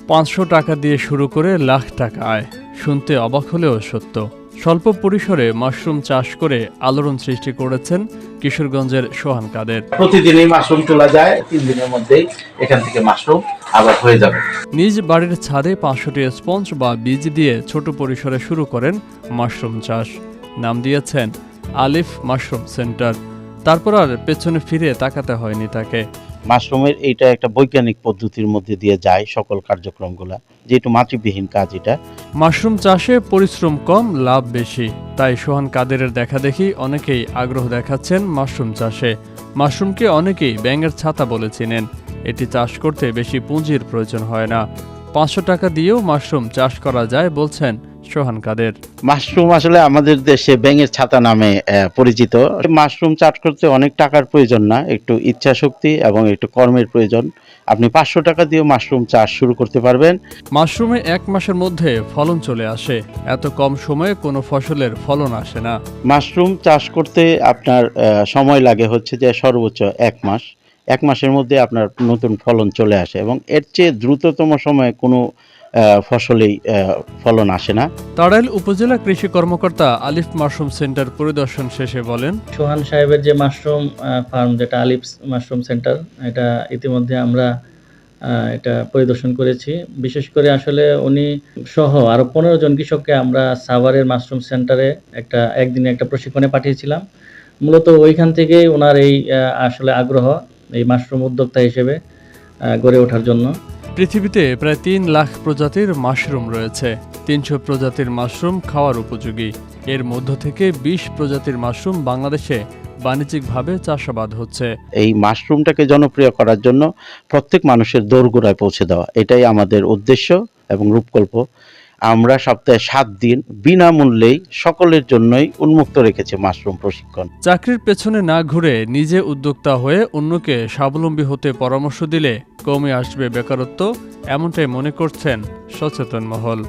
500 টাকা দিয়ে শুরু করে লাখ টাকা আয়, শুনতে অবাক হলেও সত্য। স্বল্প পরিসরে মাশরুম চাষ করে আলোড়ন সৃষ্টি করেছেন কিশোরগঞ্জের সোহান কাদের। প্রতিদিনই মাশরুম তোলা যায়, 3 দিনের মধ্যেই এখান থেকে মাশরুম আবার হয়ে যাবে। নিজ বাড়ির ছাদে 500টি স্পঞ্জ বা বীজ দিয়ে ছোট পরিসরে শুরু করেন মাশরুম চাষ। নাম দিয়েছেন আলিফ মাশরুম সেন্টার। তারপর আর পেছনে ফিরে তাকাতে হয়নি তাকে। মাশরুমের এইটা একটা বৈজ্ঞানিক পদ্ধতির মধ্যে দিয়ে যায় সকল কার্যক্রমগুলা, যেহেতু মাটিবিহীন কাজ এটা। মাশরুম চাষে পরিশ্রম কম, লাভ বেশি। তাই সোহান কাদেরের দেখাদেখি অনেকেই আগ্রহ দেখাচ্ছেন মাশরুম চাষে। মাশরুমকে অনেকেই ব্যাঙের ছাতা বলে চিনেন। এটি চাষ করতে বেশি পুঁজির প্রয়োজন হয় না। 500 টাকা দিয়েও মাশরুম চাষ করা যায় বলছেন সোহান কাদের। মাশরুম আসলে আমাদের দেশে ব্যাঙের ছাতা নামে পরিচিত। মাশরুম চাষ করতে অনেক টাকার প্রয়োজন না, একটু ইচ্ছা শক্তি এবং একটু কর্মের প্রয়োজন। আপনি 500 টাকা দিয়ে মাশরুম চাষ শুরু করতে পারবেন। মাশরুমে 1 মাসের মধ্যে ফলন চলে আসে। এত কম সময়ে কোনো ফসলের ফলন আসে না। মাশরুম চাষ করতে আপনার সময় লাগে হচ্ছে যে সর্বোচ্চ 1 মাস। 1 মাসের মধ্যে আপনার নতুন ফলন চলে আসে এবং এর চেয়ে দ্রুততম সময়ে কোনো ফসলেই ফলন আসে না। তাড়াইল উপজেলা কৃষি কর্মকর্তা আলিফ মাশরুম সেন্টার পরিদর্শন শেষে বলেন, সোহান সাহেবের যে মাশরুম ফার্ম, যেটা আলিফ মাশরুম সেন্টার, এটা ইতিমধ্যে আমরা এটা পরিদর্শন করেছি। বিশেষ করে আসলে উনি সহ আরো 15 জন কৃষককে আমরা সাভারের মাশরুম সেন্টারে একদিনে একটা প্রশিক্ষণে পাঠিয়েছিলাম। মূলত ওইখান থেকেই ওনার এই আসলে আগ্রহ এই মাশরুম উদ্যোক্তা হিসেবে গড়ে ওঠার জন্য। পৃথিবীতে প্রায় 3 লাখ প্রজাতির মাশরুম রয়েছে। 300 প্রজাতির মাশরুম খাওয়ার উপযোগী। এর মধ্য থেকে 20 প্রজাতির মাশরুম বাংলাদেশে বাণিজ্যিকভাবে চাষাবাদ হচ্ছে। এই মাশরুমটাকে জনপ্রিয় করার জন্য প্রত্যেক মানুষের দোরগোড়ায় পৌঁছে দেওয়া, এটাই আমাদের উদ্দেশ্য এবং রূপকল্প। আমরা সপ্তাহে 7 দিন বিনামূল্যেই সকলের জন্যই উন্মুক্ত রেখেছি মাশরুম প্রশিক্ষণ। চাকরির পেছনে না ঘুরে নিজে উদ্যোক্তা হয়ে অন্যকে স্বাবলম্বী হতে পরামর্শ দিলে কমে আসবে বেকারত্ব, এমনটাই মনে করছেন সচেতন মহল।